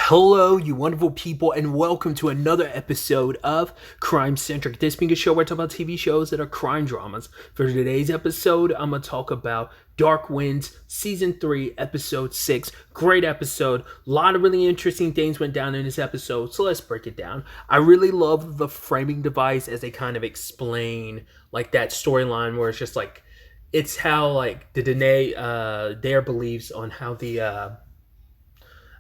Hello, you wonderful people, and welcome to another episode of Crime Centric. This being a show where I talk about TV shows that are crime dramas. For today's episode, I'm going to talk about Dark Winds, Season 3, Episode 6. Great episode. A lot of really interesting things went down in this episode, so let's break it down. I really love the framing device as they kind of explain, like, that storyline where it's just, like, it's how, like, the Danae, their beliefs on how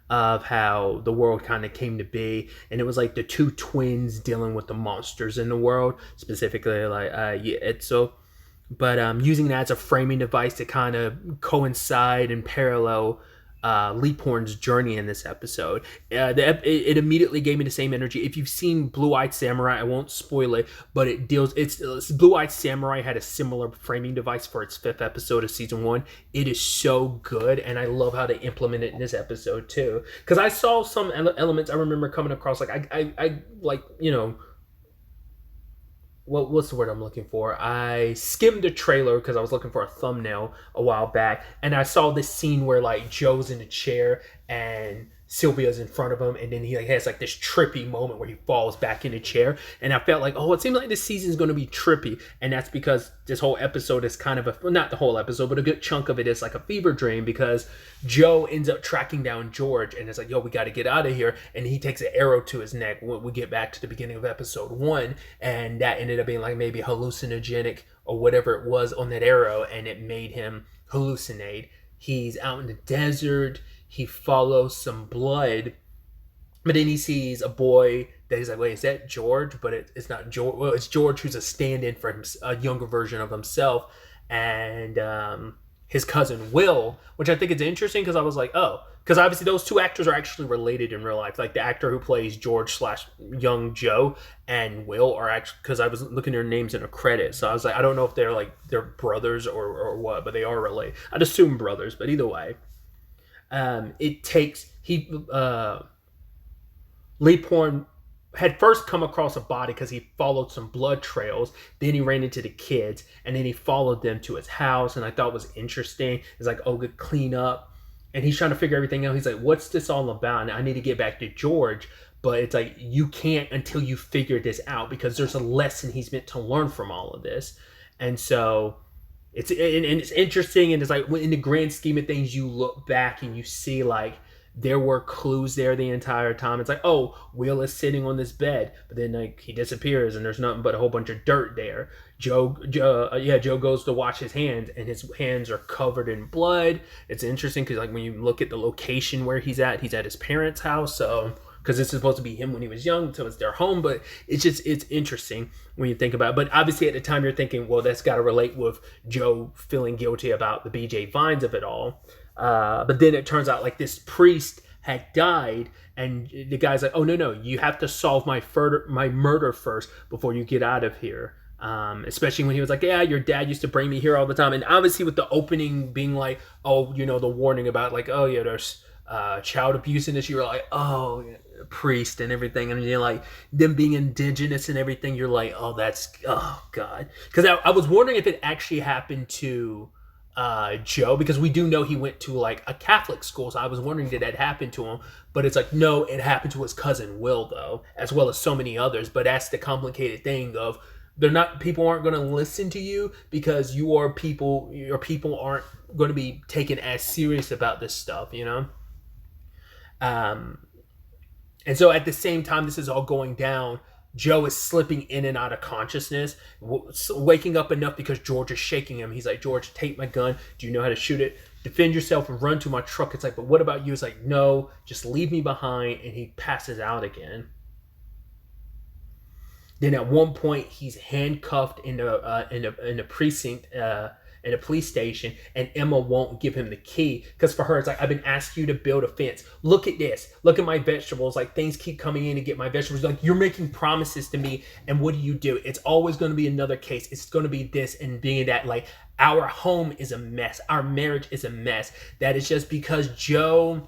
of how the world kind of came to be, and it was like the two twins dealing with the monsters in the world, specifically using that as a framing device to kind of coincide and parallel Leaphorn's journey in this episode. It immediately gave me the same energy. If you've seen Blue-Eyed Samurai, I won't spoil it, but it's Blue-Eyed Samurai had a similar framing device for its 5th episode of season 1. It is so good, and I love how they implement it in this episode too. Because I saw some elements I remember coming across, like I like, you know, what's the word I'm looking for? I skimmed the trailer because I was looking for a thumbnail a while back, and I saw this scene where like Joe's in a chair and Sylvia's in front of him, and then he like has like this trippy moment where he falls back in the chair, and I felt like, oh, it seems like this season's going to be trippy, and that's because this whole episode is kind of not the whole episode, but a good chunk of it is like a fever dream, because Joe ends up tracking down George, and it's like, yo, we got to get out of here, and he takes an arrow to his neck when we get back to the beginning of episode 1, and that ended up being like maybe hallucinogenic or whatever it was on that arrow, and it made him hallucinate. He's out in the desert. He follows some blood, but then he sees a boy that he's like, wait, is that George? But it's not George. Well, it's George, who's a stand-in for him, a younger version of himself, and his cousin Will, which I think is interesting because I was like, oh, because obviously those two actors are actually related in real life. Like the actor who plays George / young Joe and Will are actually, because I was looking at their names in the credits, so I was like, I don't know if they're brothers or what, but they are related. I'd assume brothers, but either way. Leaphorn had first come across a body because he followed some blood trails. Then he ran into the kids, and then he followed them to his house. And I thought it was interesting. It's like, oh, good clean up. And he's trying to figure everything out. He's like, what's this all about? And I need to get back to George. But it's like, you can't until you figure this out, because there's a lesson he's meant to learn from all of this. And so it's interesting, and it's like, in the grand scheme of things, you look back and you see like there were clues there the entire time. It's like, oh, Will is sitting on this bed, but then like he disappears and there's nothing but a whole bunch of dirt there. Joe goes to wash his hands, and his hands are covered in blood. It's interesting because like when you look at the location where he's at his parents' house, so because it's supposed to be him when he was young, so it's their home. But it's interesting when you think about it. But obviously at the time you're thinking, well, that's got to relate with Joe feeling guilty about the BJ Vines of it all. But then it turns out like this priest had died, and the guy's like, oh, no, you have to solve my murder first before you get out of here. Especially when he was like, yeah, your dad used to bring me here all the time. And obviously with the opening being like, oh, you know, the warning about like, oh yeah, there's child abuse in this, you were like, oh, priest and everything, and you're like, them being indigenous and everything, you're like, oh, that's, oh god. Because I was wondering if it actually happened to Joe, because we do know he went to like a Catholic school, so I was wondering, did that happen to him? But it's like, no, it happened to his cousin Will, though, as well as so many others. But that's the complicated thing of, people aren't going to listen to you because your people aren't going to be taken as serious about this stuff, you know. And so at the same time this is all going down, Joe is slipping in and out of consciousness, waking up enough because George is shaking him. He's like, George, take my gun. Do you know how to shoot it? Defend yourself and run to my truck. It's like, but what about you? It's like, no, just leave me behind. And he passes out again. Then at one point he's handcuffed in a precinct, in a police station, and Emma won't give him the key because for her it's like, I've been asking you to build a fence. Look at this. Look at my vegetables. Like, things keep coming in to get my vegetables. Like, you're making promises to me, and what do? It's always going to be another case. It's going to be this, and being that like our home is a mess, our marriage is a mess. That is just because Joe.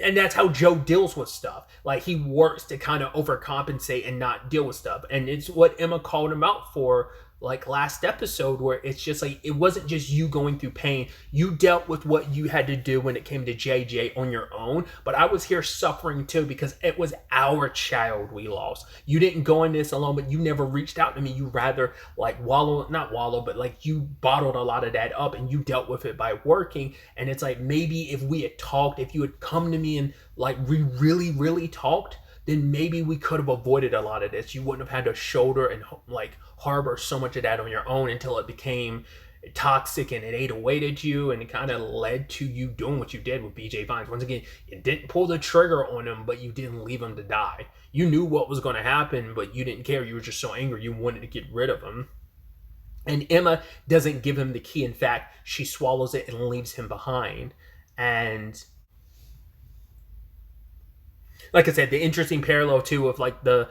And that's how Joe deals with stuff. Like, he works to kind of overcompensate and not deal with stuff. And it's what Emma called him out for like last episode, where it's just like it wasn't just you going through pain. You dealt with what you had to do when it came to JJ on your own, but I was here suffering too because it was our child we lost. You didn't go in this alone, but you never reached out to me. You rather like not wallow, but like you bottled a lot of that up and you dealt with it by working. And it's like, maybe if we had talked, if you had come to me and like we really, really talked, then maybe we could have avoided a lot of this. You wouldn't have had to shoulder and like harbor so much of that on your own until it became toxic and it ate away at you, and it kind of led to you doing what you did with BJ Vines. Once again, you didn't pull the trigger on him, but you didn't leave him to die. You knew what was going to happen, but you didn't care. You were just so angry you wanted to get rid of him. And Emma doesn't give him the key. In fact, she swallows it and leaves him behind. And like I said, the interesting parallel too of like the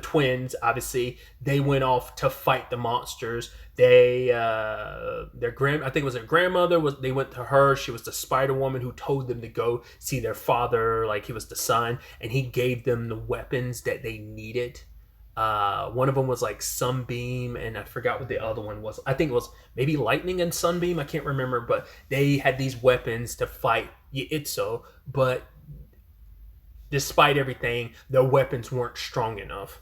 twins, obviously they went off to fight the monsters. They I think it was their grandmother, they went to her. She was the Spider Woman who told them to go see their father, like he was the son, and he gave them the weapons that they needed. One of them was like Sunbeam, and I forgot what the other one was. I think it was maybe Lightning and Sunbeam. I can't remember, but they had these weapons to fight Yitzo, but despite everything, their weapons weren't strong enough.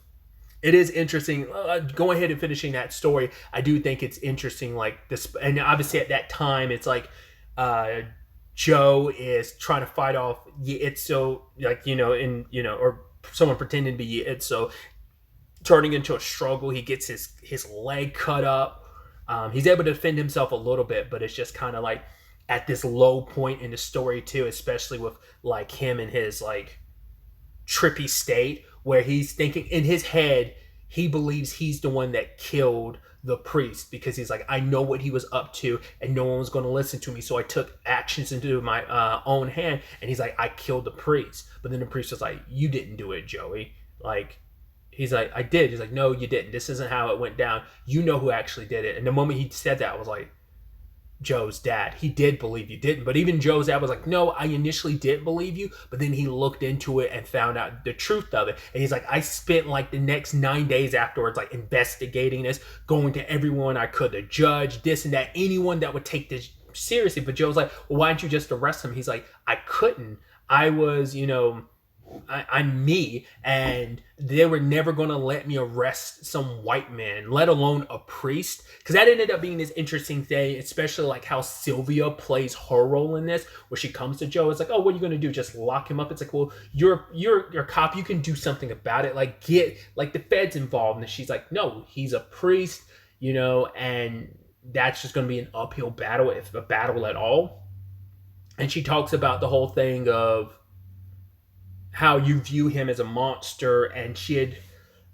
It is interesting. Go ahead and finishing that story. I do think it's interesting, like this, and obviously at that time, it's like Joe is trying to fight off Yitzo, like or someone pretending to be Yitzo, turning into a struggle. He gets his leg cut up. He's able to defend himself a little bit, but it's just kind of like at this low point in the story too, especially with like him and his like trippy state where he's thinking in his head, he believes he's the one that killed the priest because he's like, I know what he was up to and no one was going to listen to me, so I took actions into my own hand. And he's like, I killed the priest. But then the priest was like, you didn't do it, Joey. Like, he's like, I did. He's like, no, you didn't. This isn't how it went down. You know who actually did it. And the moment he said that, I was like, Joe's dad, he did believe you didn't. But even Joe's dad was like, no, I initially didn't believe you, but then he looked into it and found out the truth of it. And he's like, I spent like the next 9 days afterwards like investigating this, going to everyone I could, the judge, this and that, anyone that would take this seriously. But Joe's like, well, why didn't you just arrest him? He's like, I couldn't. I was, I'm me, and they were never going to let me arrest some white man, let alone a priest. Because that ended up being this interesting thing, especially like how Sylvia plays her role in this, where she comes to Joe. It's like, oh, what are you going to do? Just lock him up? It's like, well, you're a cop. You can do something about it. Like, get like the feds involved. And she's like, no, he's a priest, and that's just going to be an uphill battle, if a battle at all. And she talks about the whole thing of how you view him as a monster, and she had,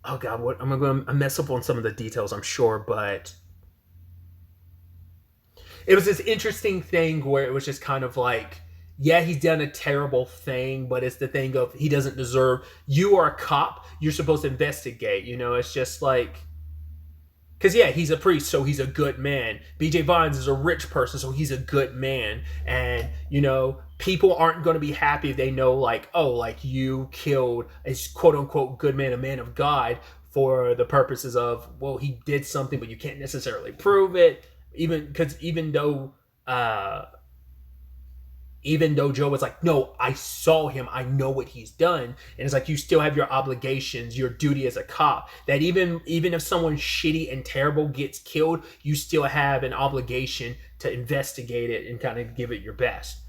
oh god, what I'm gonna mess up on some of the details, I'm sure, but it was this interesting thing where it was just kind of like, yeah, he's done a terrible thing, but it's the thing of he doesn't deserve. You are a cop, you're supposed to investigate. It's just like, because yeah, he's a priest, so he's a good man. BJ Vines is a rich person, so he's a good man. And people aren't going to be happy if they know, like, oh, like you killed a quote unquote good man, a man of God, for the purposes of, well, he did something, but you can't necessarily prove it. Even though Joe was like, no, I saw him, I know what he's done. And it's like, you still have your obligations, your duty as a cop, that even if someone shitty and terrible gets killed, you still have an obligation to investigate it and kind of give it your best.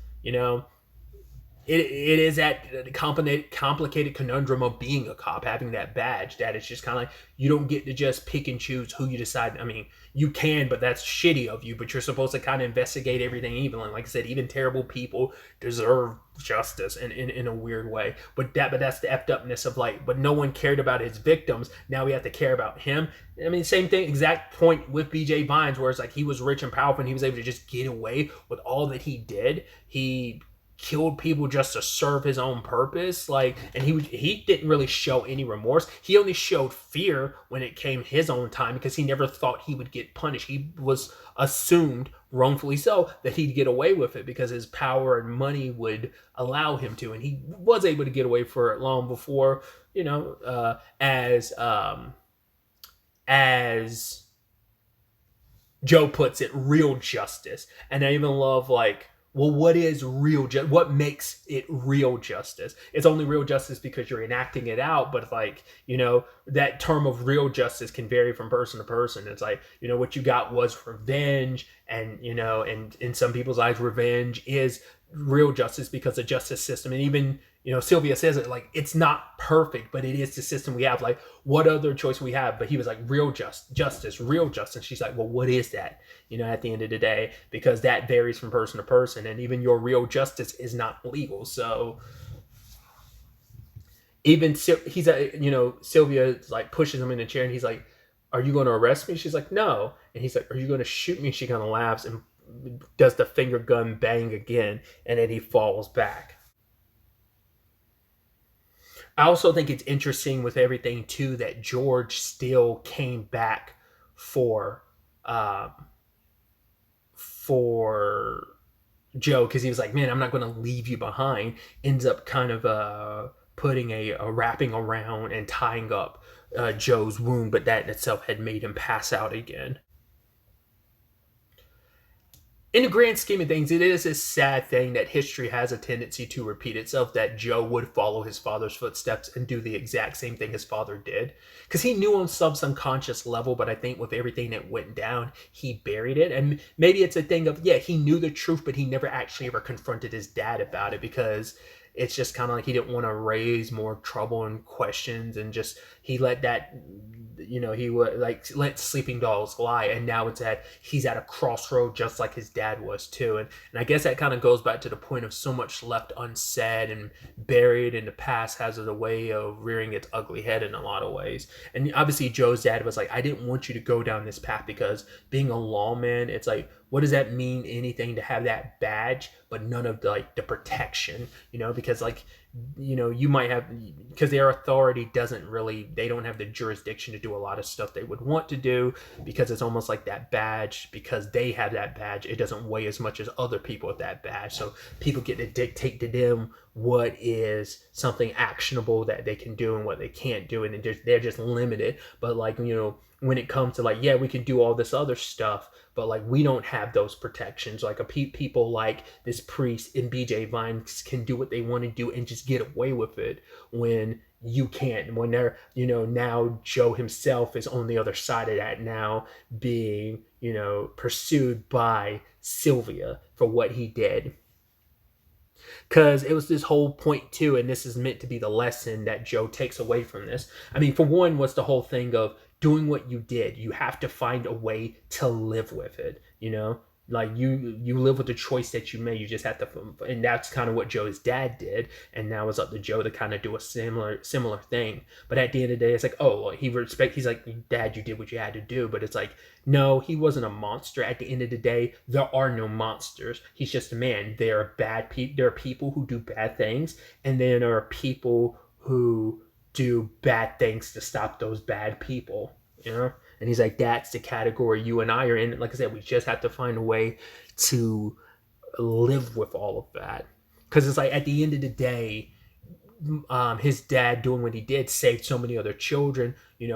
It is that complicated conundrum of being a cop, having that badge, that it's just kind of like, you don't get to just pick and choose who you decide. I mean, you can, but that's shitty of you, but you're supposed to kind of investigate everything evenly. Like I said, even terrible people deserve justice in a weird way. But that's the effed upness of like, but no one cared about his victims. Now we have to care about him. I mean, same thing, exact point with BJ Vines, where it's like he was rich and powerful and he was able to just get away with all that he did. He killed people just to serve his own purpose, and he didn't really show any remorse. He only showed fear when it came his own time, because he never thought he would get punished. He was assumed, wrongfully so, that he'd get away with it because his power and money would allow him to, and he was able to get away for it long before, as Joe puts it, real justice. And I even love, like, well, what is real justice? What makes it real justice? It's only real justice because you're enacting it out, but like, that term of real justice can vary from person to person. It's like, what you got was revenge, and and in some people's eyes, revenge is real justice because the justice system, and even Sylvia says it, like, it's not perfect, but it is the system we have. Like, what other choice we have? But he was like, real justice, real justice. She's like, well, what is that? At the end of the day, because that varies from person to person, and even your real justice is not legal. So even Sylvia like pushes him in the chair, and he's like, are you going to arrest me? She's like, no. And he's like, are you going to shoot me? She kind of laughs and does the finger gun bang again, and then he falls back. I also think it's interesting with everything too that George still came back for um, for Joe, because he was like, man, I'm not going to leave you behind. Ends up kind of putting a wrapping around and tying up Joe's wound, but that in itself had made him pass out again. In the grand scheme of things, it is a sad thing that history has a tendency to repeat itself, that Joe would follow his father's footsteps and do the exact same thing his father did. Because he knew on some subconscious level, but I think with everything that went down, he buried it. And maybe it's a thing of, yeah, he knew the truth, but he never actually ever confronted his dad about it, because it's just kind of like he didn't want to raise more trouble and questions, and just he let that, he would like let sleeping dogs lie. And now it's at he's at a crossroad, just like his dad was too. And I guess that kind of goes back to the point of so much left unsaid and buried in the past has a way of rearing its ugly head in a lot of ways. And obviously Joe's dad was like, I didn't want you to go down this path, because being a lawman, it's like, what does that mean, anything, to have that badge but none of the protection, because like, you might have, because their authority doesn't really, they don't have the jurisdiction to do a lot of stuff they would want to do, because it's almost like that badge, because they have that badge, it doesn't weigh as much as other people with that badge. So people get to dictate to them what is something actionable that they can do and what they can't do, and they're just limited. But like, when it comes to like, yeah, we can do all this other stuff, but like we don't have those protections. Like people like this priest and BJ Vines can do what they want to do and just get away with it, when you can't. When they're, now Joe himself is on the other side of that, now being, pursued by Sylvia for what he did. Because it was this whole point too, and this is meant to be the lesson that Joe takes away from this. I mean, for one, was the whole thing of doing what you did. You have to find a way to live with it. Like you live with the choice that you made. You just have to, and that's kind of what Joe's dad did. And now it's up to Joe to kind of do a similar thing. But at the end of the day, it's like, oh, well, he's like, Dad, you did what you had to do. But it's like, no, he wasn't a monster. At the end of the day, there are no monsters. He's just a man. There are bad people. There are people who do bad things, and then there are people who do bad things to stop those bad people. And he's like, that's the category you and I are in. Like I said, we just have to find a way to live with all of that. Because it's like, at the end of the day, his dad doing what he did saved so many other children,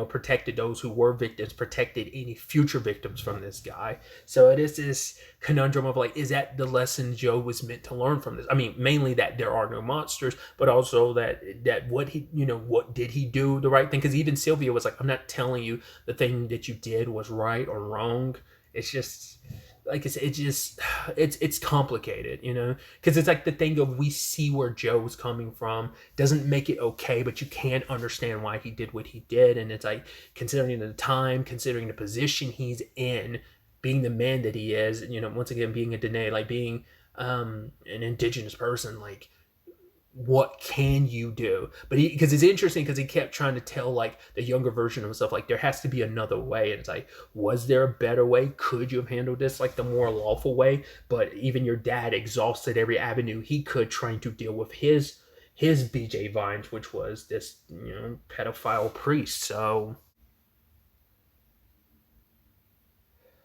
protected those who were victims, protected any future victims from this guy. So it is this conundrum of like, is that the lesson Joe was meant to learn from this? I mean, mainly that there are no monsters, but also that what he, what did he do the right thing? Because even Sylvia was like, I'm not telling you the thing that you did was right or wrong. It's just, like I said, it's complicated, because it's like the thing of, we see where Joe's coming from, doesn't make it okay, but you can't understand why he did what he did. And it's like, considering the time, considering the position he's in, being the man that he is, once again, being a Dene, like being an indigenous person, like, what can you do? But because it's interesting, because he kept trying to tell like the younger version of himself, like, there has to be another way. And it's like, was there a better way? Could you have handled this like the more lawful way? But even your dad exhausted every avenue he could, trying to deal with his BJ Vines, which was this pedophile priest. So,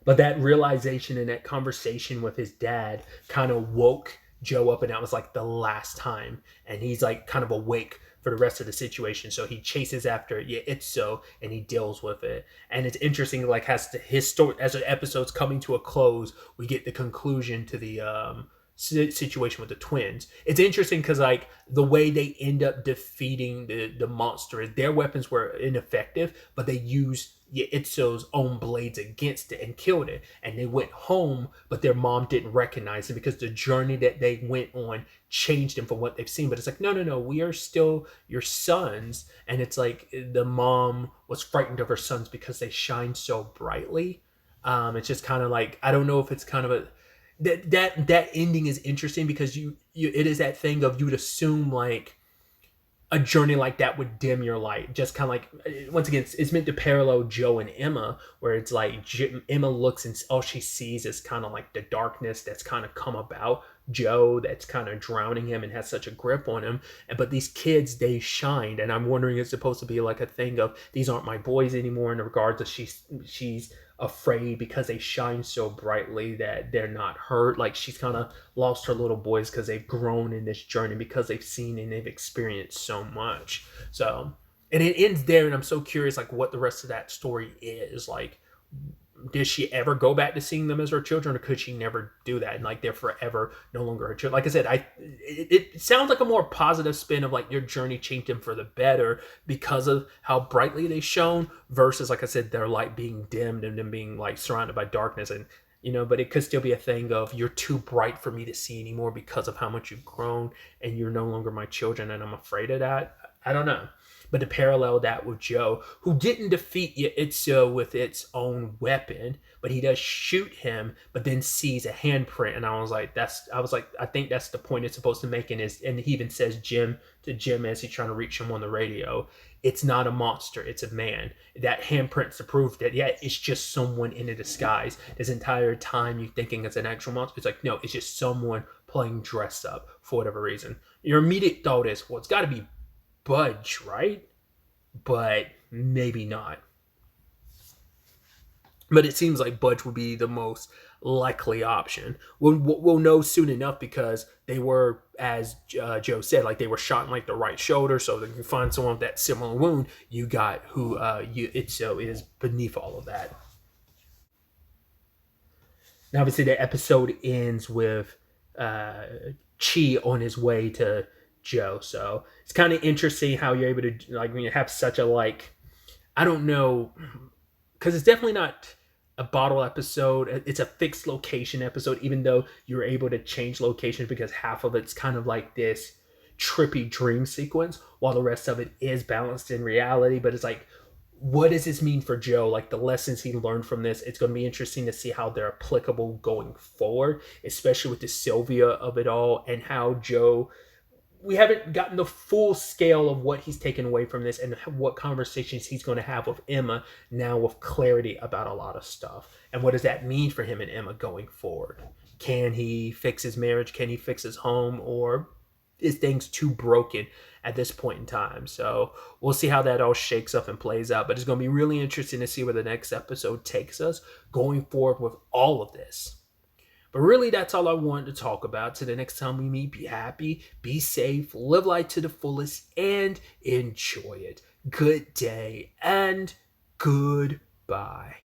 but that realization and that conversation with his dad kind of woke Joe up, and that was like the last time, and he's like kind of awake for the rest of the situation. So he chases after Itzo, and he deals with it. And it's interesting, like his story as the episode's coming to a close, we get the conclusion to the situation with the twins. It's interesting because like the way they end up defeating the monster is their weapons were ineffective, but they used Itzo's own blades against it and killed it. And they went home, but their mom didn't recognize it because the journey that they went on changed them from what they've seen. But it's like, no, we are still your sons. And it's like the mom was frightened of her sons because they shine so brightly. It's just kind of like, I don't know if it's kind of a that ending is interesting because you it is that thing of, you would assume like a journey like that would dim your light. Just kind of like, once again, it's meant to parallel Joe and Emma, where it's like Emma looks and all she sees is kind of like the darkness that's kind of come about Joe, that's kind of drowning him and has such a grip on him. But these kids, they shined, and I'm wondering, it's supposed to be like a thing of, these aren't my boys anymore, in regards to she's afraid because they shine so brightly that they're not hurt. Like she's kind of lost her little boys because they've grown in this journey, because they've seen and they've experienced so much. So, and it ends there, and I'm so curious like what the rest of that story is. Like, did she ever go back to seeing them as her children, or could she never do that, and like they're forever no longer her children? Like I said, it sounds like a more positive spin of like your journey changed them for the better because of how brightly they shone, versus, like I said, their light being dimmed and them being like surrounded by darkness. And but it could still be a thing of, you're too bright for me to see anymore because of how much you've grown, and you're no longer my children, and I'm afraid of that. I don't know. But to parallel that with Joe, who didn't defeat Itzo with its own weapon, but he does shoot him, but then sees a handprint, and I was like, I think that's the point it's supposed to make. And he even says to Jim as he's trying to reach him on the radio, it's not a monster, it's a man. That handprint's to prove that, it's just someone in a disguise. This entire time you thinking it's an actual monster, it's like, no, it's just someone playing dress up for whatever reason. Your immediate thought is, well, it's got to be Budge, right? But maybe not. But it seems like Budge would be the most likely option. We'll know soon enough, because they were, as Joe said, like they were shot in like the right shoulder. So if you find someone with that similar wound, you got who Itzo is beneath all of that. Now, obviously, the episode ends with Chi on his way to Joe. So it's kind of interesting how you're able to, like, when you have such a, like, I don't know, because it's definitely not a bottle episode. It's a fixed location episode, even though you're able to change locations, because half of it's kind of like this trippy dream sequence, while the rest of it is balanced in reality. But it's like, what does this mean for Joe? Like, the lessons he learned from this, it's going to be interesting to see how they're applicable going forward, especially with the Sylvia of it all, and how Joe, we haven't gotten the full scale of what he's taken away from this, and what conversations he's going to have with Emma now, with clarity about a lot of stuff. And what does that mean for him and Emma going forward? Can he fix his marriage? Can he fix his home? Or is things too broken at this point in time? So we'll see how that all shakes up and plays out. But it's going to be really interesting to see where the next episode takes us going forward with all of this. But really, that's all I wanted to talk about. Till the next time we meet, be happy, be safe, live life to the fullest, and enjoy it. Good day and goodbye.